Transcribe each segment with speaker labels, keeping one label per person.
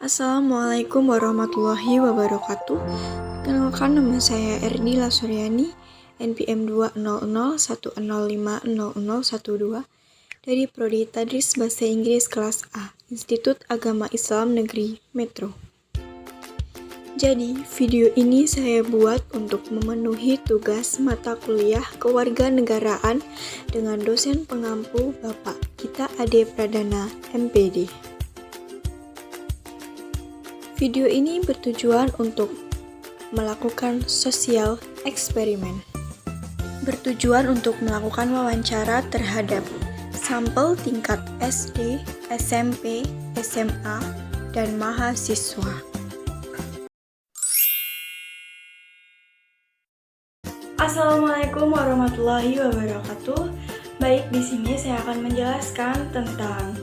Speaker 1: Assalamualaikum warahmatullahi wabarakatuh. Kenalkan, nama saya Erni Lasuryani, NPM 20010500012 dari Prodi Tadris Bahasa Inggris kelas A, Institut Agama Islam Negeri Metro. Jadi, video ini saya buat untuk memenuhi tugas mata kuliah kewarganegaraan dengan dosen pengampu Bapak Gita Ade Pradana, MPD. Video ini bertujuan untuk melakukan sosial eksperimen. Bertujuan untuk melakukan wawancara terhadap sampel tingkat SD, SMP, SMA, dan mahasiswa. Assalamualaikum warahmatullahi wabarakatuh. Baik, di sini saya akan menjelaskan tentang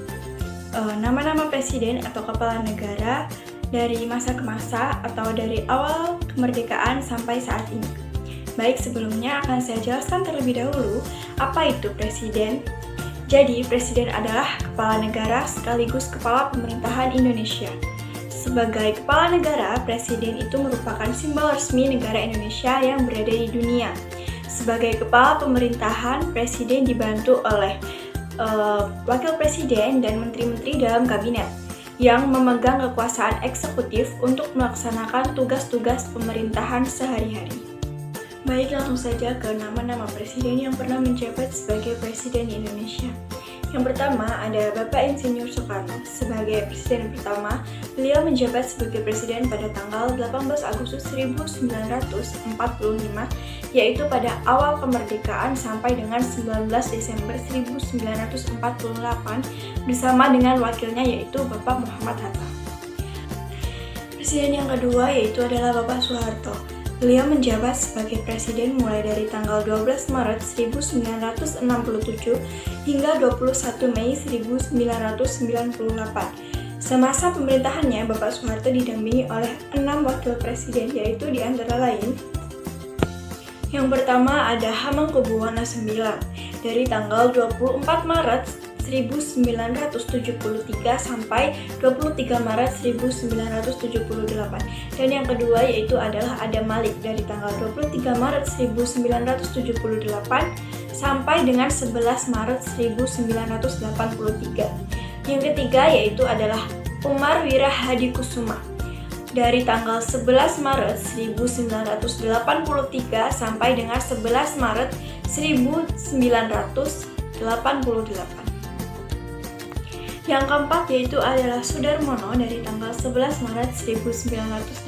Speaker 1: nama-nama presiden atau kepala negara dari masa ke masa atau dari awal kemerdekaan sampai saat ini. Baik, sebelumnya akan saya jelaskan terlebih dahulu apa itu presiden. Jadi, presiden adalah kepala negara sekaligus kepala pemerintahan Indonesia. Sebagai kepala negara, presiden itu merupakan simbol resmi negara Indonesia yang berada di dunia. Sebagai kepala pemerintahan, presiden dibantu oleh wakil presiden dan menteri-menteri dalam kabinet yang memegang kekuasaan eksekutif untuk melaksanakan tugas-tugas pemerintahan sehari-hari. Baik, langsung saja ke nama-nama presiden yang pernah menjabat sebagai presiden di Indonesia. Yang pertama ada Bapak Insinyur Soekarno. Sebagai presiden pertama, beliau menjabat sebagai presiden pada tanggal 18 Agustus 1945, yaitu pada awal kemerdekaan sampai dengan 19 Desember 1948 bersama dengan wakilnya yaitu Bapak Muhammad Hatta. Presiden yang kedua yaitu adalah Bapak Soeharto. Beliau menjabat sebagai presiden mulai dari tanggal 12 Maret 1967 hingga 21 Mei 1998. Semasa pemerintahannya, Bapak Soeharto didampingi oleh 6 wakil presiden, yaitu di antara lain yang pertama ada Hamengkubuwono IX dari tanggal 24 Maret 1973 sampai 23 Maret 1978. Dan yang kedua yaitu adalah Adam Malik dari tanggal 23 Maret 1978 sampai dengan 11 Maret 1983. Yang ketiga yaitu adalah Umar Wirahadikusuma dari tanggal 11 Maret 1983 sampai dengan 11 Maret 1988. Yang keempat yaitu adalah Sudarmono dari tanggal 11 Maret 1988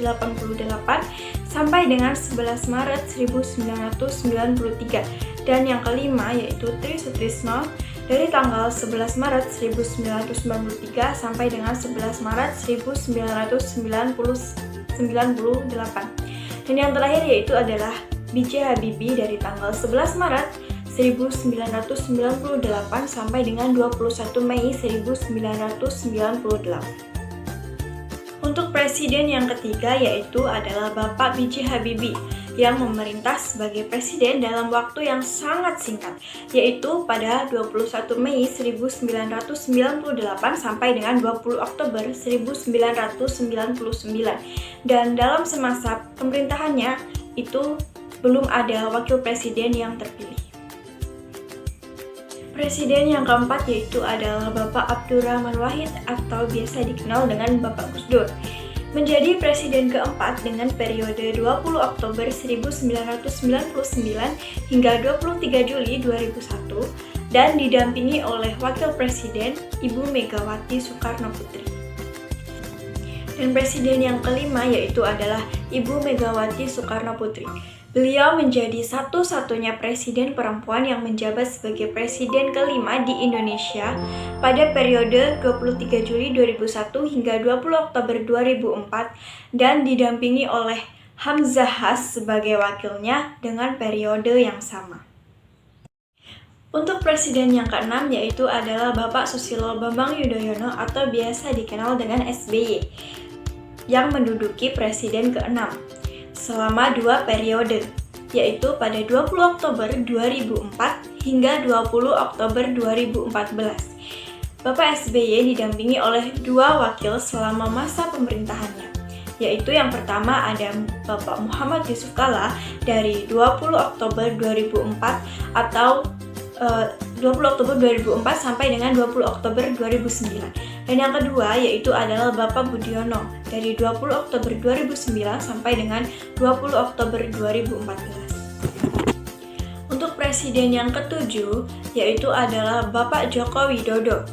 Speaker 1: sampai dengan 11 Maret 1993. Dan yang kelima yaitu Tri Sutrisno dari tanggal 11 Maret 1993 sampai dengan 11 Maret 1998. Dan yang terakhir yaitu adalah B.J. Habibie dari tanggal 11 Maret 1998 sampai dengan 21 Mei 1998. Untuk presiden yang ketiga yaitu adalah Bapak B.J. Habibie yang memerintah sebagai presiden dalam waktu yang sangat singkat, yaitu pada 21 Mei 1998 sampai dengan 20 Oktober 1999. Dan dalam semasa pemerintahannya itu belum ada wakil presiden yang terpilih. Presiden yang keempat yaitu adalah Bapak Abdurrahman Wahid atau biasa dikenal dengan Bapak Gus Dur. Menjadi presiden keempat dengan periode 20 Oktober 1999 hingga 23 Juli 2001 dan didampingi oleh wakil presiden Ibu Megawati Soekarno Putri. Dan presiden yang kelima yaitu adalah Ibu Megawati Soekarno Putri. Beliau menjadi satu-satunya presiden perempuan yang menjabat sebagai presiden kelima di Indonesia pada periode 23 Juli 2001 hingga 20 Oktober 2004 dan didampingi oleh Hamzahas sebagai wakilnya dengan periode yang sama. Untuk presiden yang keenam yaitu adalah Bapak Susilo Bambang Yudhoyono atau biasa dikenal dengan SBY yang menduduki presiden keenam selama 2 periode, yaitu pada 20 Oktober 2004 hingga 20 Oktober 2014. Bapak SBY didampingi oleh 2 wakil selama masa pemerintahannya, yaitu yang pertama ada Bapak Muhammad Yusuf Kalla dari 20 Oktober 2004 atau 20 Oktober 2004 sampai dengan 20 Oktober 2009. Dan yang kedua yaitu adalah Bapak Budiono dari 20 Oktober 2009 sampai dengan 20 Oktober 2014. Untuk presiden yang ketujuh yaitu adalah Bapak Joko Widodo.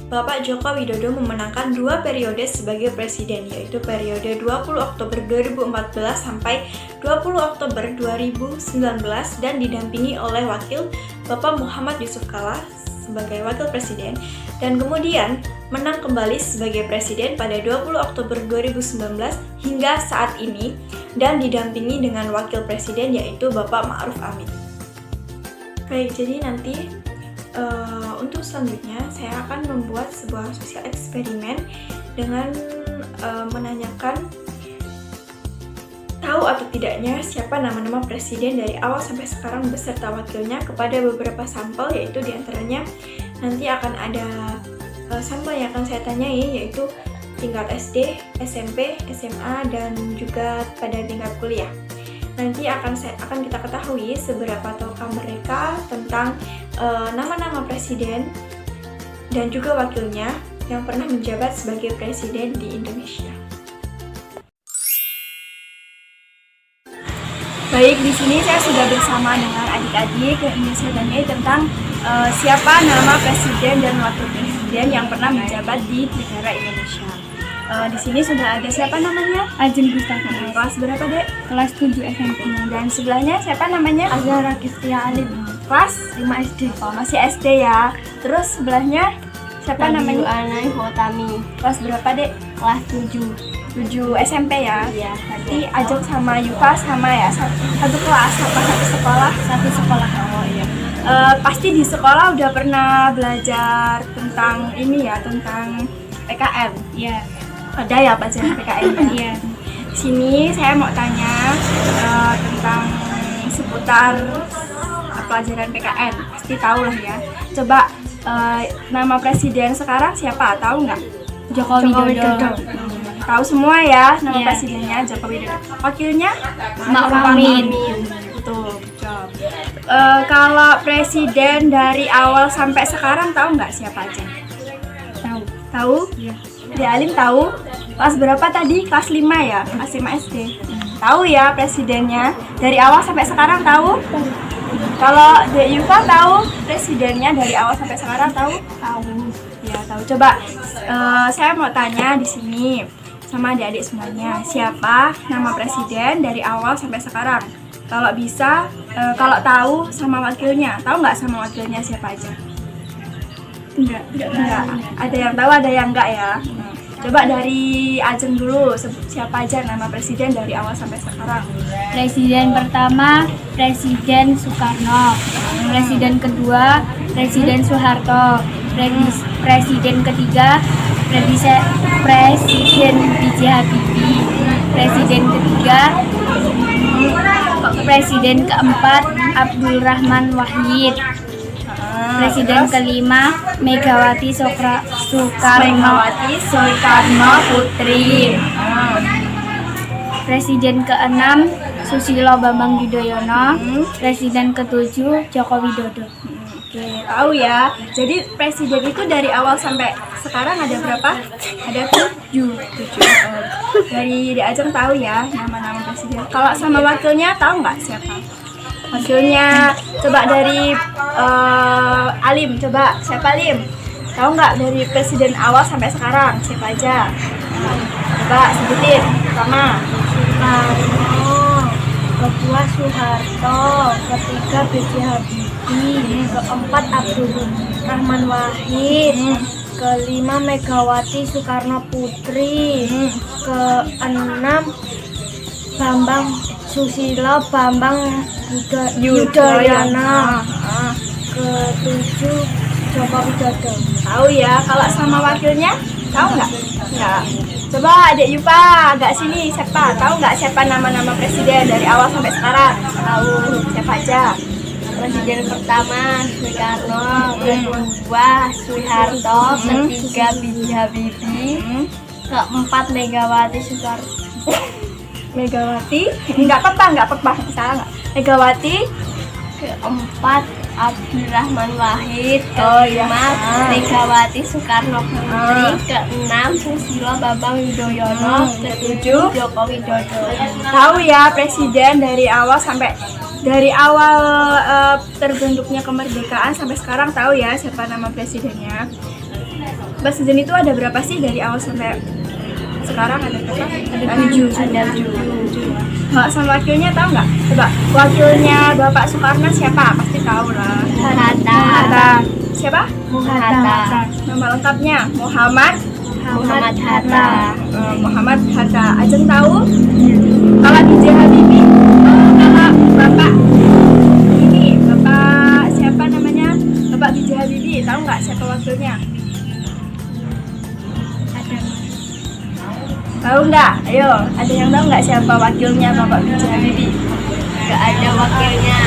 Speaker 1: Bapak Joko Widodo memenangkan 2 periode sebagai presiden, yaitu periode 20 Oktober 2014 sampai 20 Oktober 2019 dan didampingi oleh wakil Bapak Muhammad Yusuf Kalla sebagai wakil presiden, dan kemudian menang kembali sebagai presiden pada 20 Oktober 2019 hingga saat ini dan didampingi dengan wakil presiden yaitu Bapak Ma'ruf Amin. Baik, jadi nanti untuk selanjutnya saya akan membuat sebuah sosial eksperimen dengan menanyakan tahu atau tidaknya siapa nama-nama presiden dari awal sampai sekarang beserta wakilnya kepada beberapa sampel, yaitu diantaranya nanti akan ada sampel yang akan saya tanyai yaitu tingkat SD, SMP, SMA, dan juga pada tingkat kuliah. Nanti akan kita ketahui seberapa tahukah mereka tentang nama-nama presiden dan juga wakilnya yang pernah menjabat sebagai presiden di Indonesia. Baik, di sini saya sudah bersama dengan adik-adik yang ingin saya tanyai tentang siapa nama presiden dan wakil presiden yang pernah menjabat di negara Indonesia. Di sini sudah ada siapa namanya?
Speaker 2: Ajeng Gustaf.
Speaker 1: Kelas berapa, Dek?
Speaker 2: Kelas 7 SMP.
Speaker 1: Dan sebelahnya siapa namanya?
Speaker 2: Azhara Kiftia Alim.
Speaker 1: Kelas 5 SD. Oh, masih SD ya. Terus sebelahnya siapa namanya?
Speaker 2: Anai Hotami.
Speaker 1: Kelas berapa, Dek?
Speaker 2: Kelas 7.
Speaker 1: 7 SMP ya?
Speaker 2: Iya.
Speaker 1: Berarti Ajeng sama Yuka sama ya? Satu kelas apa satu sekolah?
Speaker 2: Satu sekolah.
Speaker 1: Oh iya. Pasti di sekolah udah pernah belajar tentang ini ya, tentang PKN.
Speaker 2: Iya.
Speaker 1: Ada ya pelajaran PKN ya?
Speaker 2: Iya.
Speaker 1: Sini saya mau tanya tentang seputar pelajaran PKN. Pasti tahu lah ya. Coba nama presiden sekarang siapa? Tahu nggak?
Speaker 2: Joko Widodo.
Speaker 1: Tahu semua ya nama
Speaker 2: Iya.
Speaker 1: presidennya Joko Widodo. Wakilnya
Speaker 2: Ma'ruf Amin.
Speaker 1: Betul, job. Kalau presiden dari awal sampai sekarang tahu nggak siapa aja?
Speaker 2: Tahu.
Speaker 1: Tahu?
Speaker 2: Iya.
Speaker 1: Dia Alim tahu. Kelas berapa tadi? Kelas 5 ya? Kelas 5 SD. Tahu ya presidennya dari awal sampai sekarang tahu? Kalau Dek Yuka tahu presidennya dari awal sampai sekarang tahu?
Speaker 2: Tahu.
Speaker 1: Ya, tahu. Coba saya mau tanya di sini sama adik-adik semuanya, siapa nama presiden dari awal sampai sekarang? Kalau bisa, kalau tahu sama wakilnya, tahu nggak sama wakilnya siapa aja? Enggak. Ada yang tahu, ada yang enggak ya. Coba dari Ajeng dulu, siapa aja nama presiden dari awal sampai sekarang?
Speaker 2: Presiden pertama Presiden Soekarno. Presiden kedua Presiden Soeharto. Presiden ketiga Presiden B.J. Habibie. Presiden ketiga Presiden keempat Abdul Rahman Wahid. Presiden kelima Megawati Soekarno Putri. Presiden keenam Susilo Bambang Yudhoyono. Presiden ketujuh Joko Widodo.
Speaker 1: Oke, tahu ya. Jadi presiden itu dari awal sampai sekarang ada berapa? Ada 7. Dari Ajeng tahu ya nama-nama presiden. Kalau sama wakilnya tahu nggak siapa? Wakilnya coba dari Alim, coba siapa Alim? Tahu nggak dari presiden awal sampai sekarang siapa aja? Coba sebutin. Pertama
Speaker 2: Soekarno, kedua Soeharto, ketiga B.J. Habibie, keempat Abdul Rahman Wahid, kelima Megawati Soekarno Putri, keenam Bambang Susilo Bambang Yudhoyono, ketujuh Joko Widodo.
Speaker 1: Tahu ya. Kalau sama wakilnya tahu nggak? Nggak. Coba Adik Yupa agak sini, siapa? Tahu nggak siapa nama-nama presiden dari awal sampai sekarang? Tahu. Siapa aja?
Speaker 3: Presiden pertama Soekarno, kedua Soeharto, ketiga B.J. Habibie, keempat Megawati Soekarno.
Speaker 1: Megawati, nggak apa-apa, salah nggak? Megawati,
Speaker 3: Keempat Abdurrahman Wahid,
Speaker 1: Oh, iya.
Speaker 3: kelima Megawati Soekarno Putri, keenam Susilo Bambang Yudhoyono, ketujuh Joko Widodo.
Speaker 1: tahu ya presiden dari awal terbentuknya kemerdekaan sampai sekarang, tahu ya siapa nama presidennya? Presiden itu ada berapa sih dari awal sampai sekarang? Ada berapa? Ada tujuh. Mbak sama wakilnya tahu nggak? Coba wakilnya Bapak Soekarno siapa? Pasti tahu lah.
Speaker 3: Hatta.
Speaker 1: Siapa?
Speaker 3: Hatta.
Speaker 1: Nama lengkapnya
Speaker 3: Muhammad Hatta.
Speaker 1: Muhammad Hatta. Ajeng tahu? Kalau B.J. Habibie, kalau Bapak ini, Bapak siapa namanya? Bapak B.J. Habibie, tahu nggak siapa wakilnya? Tahu nggak? Ayo, ada yang tahu nggak siapa wakilnya Bapak B.J. Habibie?
Speaker 3: Gak ada wakilnya.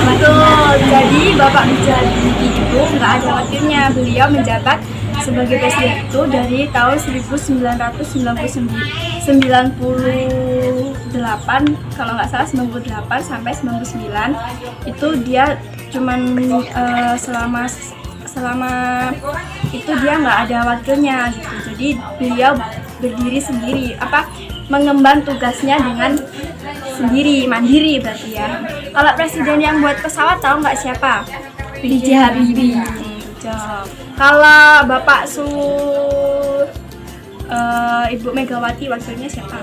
Speaker 1: Betul. Jadi Bapak B.J. Habibie itu nggak ada wakilnya. Beliau menjabat sebagai presiden itu dari tahun 1998, kalau nggak salah 98 sampai 99. Itu dia cuman selama itu dia nggak ada wakilnya gitu. Jadi beliau berdiri sendiri, mengemban tugasnya dengan sendiri, mandiri berarti ya. Kalau presiden yang buat pesawat tahu nggak siapa?
Speaker 2: B.J. Habibie.
Speaker 1: Kalau Bapak Ibu Megawati wakilnya siapa?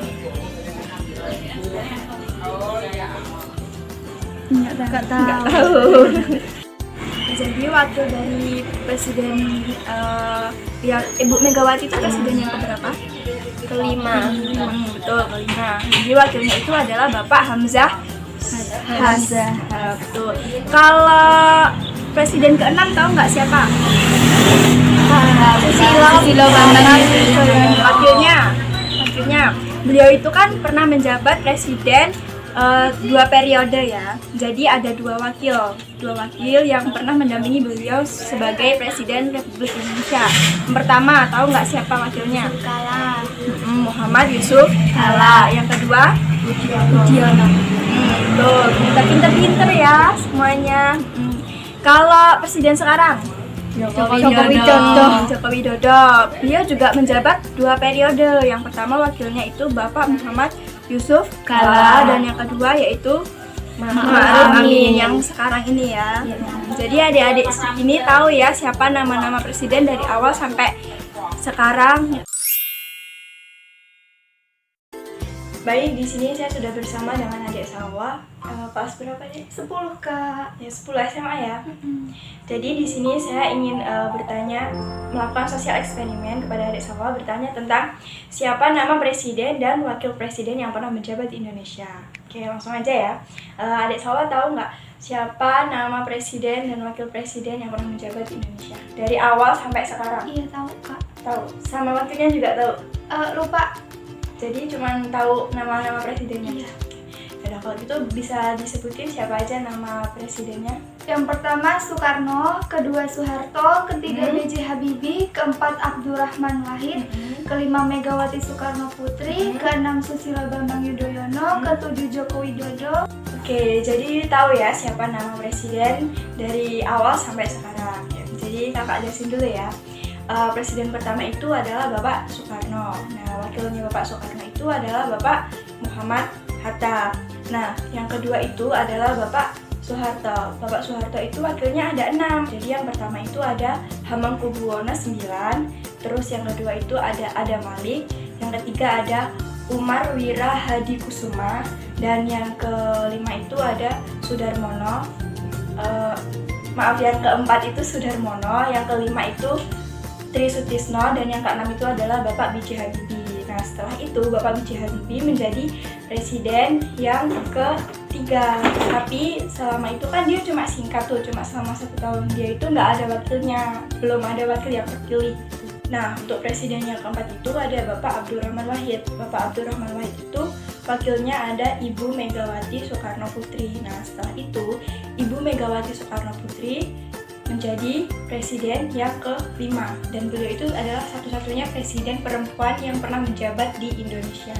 Speaker 1: Nggak tahu. Jadi wakil dari presiden Ibu Megawati itu presiden yang keberapa?
Speaker 3: Kelima.
Speaker 1: Betul, kelima. Jadi wakilnya itu adalah Bapak Hamzah. Betul. Kalau presiden ke-6 tahu nggak siapa?
Speaker 2: Susilo Bambang Yudhoyono.
Speaker 1: Wakilnya beliau itu kan pernah menjabat presiden 2 periode ya. Jadi ada dua wakil yang pernah mendampingi beliau sebagai presiden Republik Indonesia. Yang pertama, tahu nggak siapa wakilnya?
Speaker 3: Kala.
Speaker 1: Muhammad Yusuf Kala. Yang kedua, Budiono. Tuh, kita pinter-pinter ya semuanya. Kalau presiden sekarang,
Speaker 3: Joko
Speaker 1: Widodo. Beliau juga menjabat 2 periode. Yang pertama wakilnya itu Bapak Muhammad Yusuf Kala, dan yang kedua yaitu Ma'ruf Amin yang sekarang ini ya. Jadi adik-adik ini tahu ya siapa nama-nama presiden dari awal sampai sekarang. Baik, di sini saya sudah bersama dengan adik Salwa. Kelas berapa nih? 10 Kak. Ya 10 SMA ya. Jadi di sini saya ingin melakukan sosial eksperimen kepada adik Salwa, bertanya tentang siapa nama presiden dan wakil presiden yang pernah menjabat di Indonesia. Oke, langsung aja ya. Adik Salwa tahu nggak siapa nama presiden dan wakil presiden yang pernah menjabat di Indonesia dari awal sampai sekarang?
Speaker 2: Iya tahu Kak.
Speaker 1: Tahu. Sama wakilnya juga tahu.
Speaker 2: Lupa.
Speaker 1: Jadi cuma tahu nama-nama presidennya. Yaudah, kalau gitu bisa disebutin siapa aja nama presidennya?
Speaker 2: Yang pertama Soekarno, kedua Soeharto, ketiga B.J. Habibie, keempat Abdurrahman Wahid, kelima Megawati Soekarno Putri, keenam Susilo Bambang Yudhoyono, ketujuh Joko Widodo.
Speaker 1: Oke, jadi tahu ya siapa nama presiden dari awal sampai sekarang. Jadi kakak jelasin dulu ya. Presiden pertama itu adalah Bapak Soekarno. Nah, wakilnya Bapak Soekarno itu adalah Bapak Muhammad Hatta. Nah, yang kedua itu adalah Bapak Soeharto. Bapak Soeharto itu wakilnya ada 6. Jadi yang pertama itu ada Hamengkubuwono 9. Terus yang kedua itu ada Adam Malik. Yang ketiga ada Umar Wira Hadikusuma. Dan yang kelima itu ada Sudarmono. Yang keempat itu Sudarmono. Yang kelima itu Tri Sutisno, dan yang keenam itu adalah Bapak B.J. Habibie. Nah, setelah itu Bapak B.J. Habibie menjadi presiden yang ketiga. Tapi selama itu kan dia cuma singkat tuh, cuma selama 1 tahun. Dia itu nggak ada wakilnya, belum ada wakil yang terpilih. Nah, untuk presiden yang keempat itu ada Bapak Abdurrahman Wahid. Bapak Abdurrahman Wahid itu wakilnya ada Ibu Megawati Soekarno Putri. Nah, setelah itu Ibu Megawati Soekarno Putri menjadi presiden yang ke-5 dan beliau itu adalah satu-satunya presiden perempuan yang pernah menjabat di Indonesia.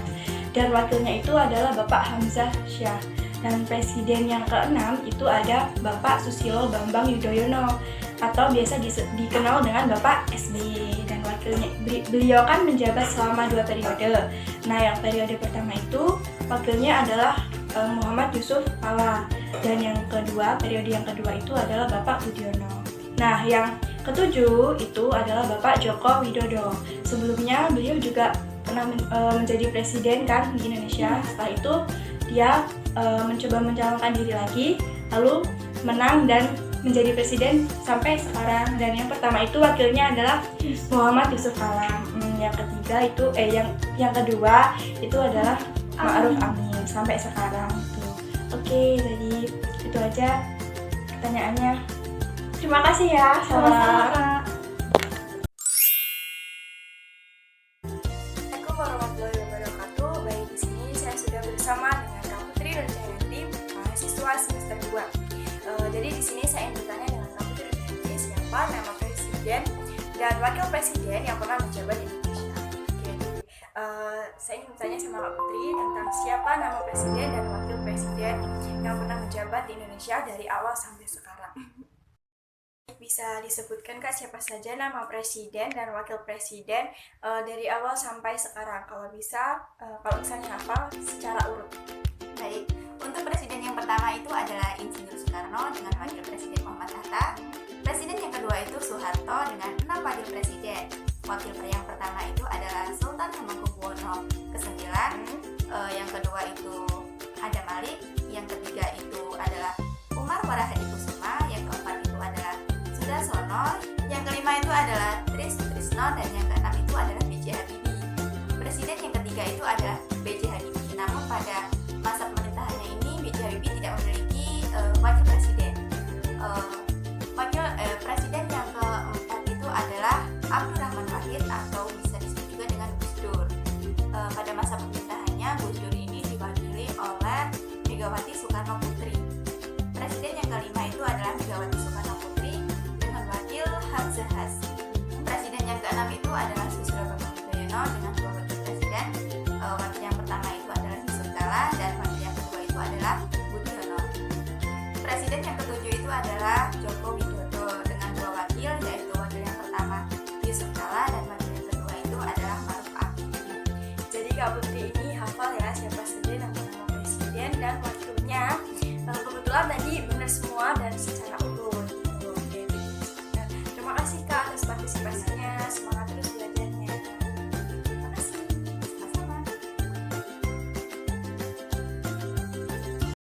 Speaker 1: Dan wakilnya itu adalah Bapak Hamzah Syah. Dan presiden yang ke-6 itu ada Bapak Susilo Bambang Yudhoyono atau biasa dikenal dengan Bapak SBY. Dan wakilnya beliau kan menjabat selama 2 periode. Nah, yang periode pertama itu wakilnya adalah Muhammad Yusuf Kala, dan yang kedua, periode yang kedua itu adalah Bapak Budiono. Nah, yang ketujuh itu adalah Bapak Joko Widodo. Sebelumnya beliau juga pernah menjadi presiden kan di Indonesia. Setelah itu dia mencoba mencalonkan diri lagi, lalu menang dan menjadi presiden sampai sekarang. Dan yang pertama itu wakilnya adalah Muhammad Yusuf Kala. Yang ketiga itu yang kedua itu adalah Ma'ruf Amin sampai sekarang itu. Oke, jadi itu aja pertanyaannya. Terima kasih ya.
Speaker 2: Sama-sama.
Speaker 1: Assalamualaikum warahmatullahi wabarakatuh. Baik, di sini saya sudah bersama dengan Kak Putri dan Jayanti, mahasiswa semester 2. Jadi di sini saya ingin bertanya dengan Kak Putri dan Jayanti, siapa nama presiden dan wakil presiden yang pernah menjabat di Indonesia? Saya ingin bertanya sama Kak Putri tentang siapa nama presiden dan wakil presiden yang pernah menjabat di Indonesia dari awal sampai sekarang. Bisa disebutkan Kak siapa saja nama presiden dan wakil presiden dari awal sampai sekarang? Kalau bisa, kalau misalnya hafal secara urut.
Speaker 4: Baik, untuk presiden yang pertama itu adalah Insinyur Soekarno dengan wakil presiden Muhammad Hatta. Presiden yang kedua itu Soeharto dengan 6 wakil presiden. Wakil yang pertama itu adalah Sultan Hamengkubuwono ke-9. Yang kedua itu Adam Malik. Yang ketiga itu adalah Umar Warahadikusuma. Yang keempat itu adalah Sudarsono. Yang kelima itu adalah Tri Sutrisno, dan yang keenam itu adalah B.J. Habibie. Presiden yang ketiga itu adalah B.J. Habibie. Namun pada masa pemerintahannya ini B.J. Habibie tidak memiliki wakil presiden. Presiden yang keempat itu adalah Abdurrahman Wahid atau bisa disebut juga dengan Gus Dur. Pada masa pemerintahannya Gus Dur ini diwakili oleh Megawati Soekarno Putri. Presiden yang kelima itu adalah Megawati Soekarno Putri dengan wakil Hamzah Has. Presiden yang keenam itu adalah Susilo Bambang Yudhoyono dengan 2 wakil presiden. Wakil yang pertama itu adalah Yusuf Kala dan wakil yang kedua itu adalah Budiono. Presiden yang ketujuh itu adalah Joko Widodo dengan 2 wakil, yaitu wakil yang pertama Yusuf Kala dan wakil yang kedua itu adalah Ma'ruf Amin.
Speaker 1: Jadi Kak Putri ini hafal ya siapa saja nama presiden dan wakilnya. Kebetulan tadi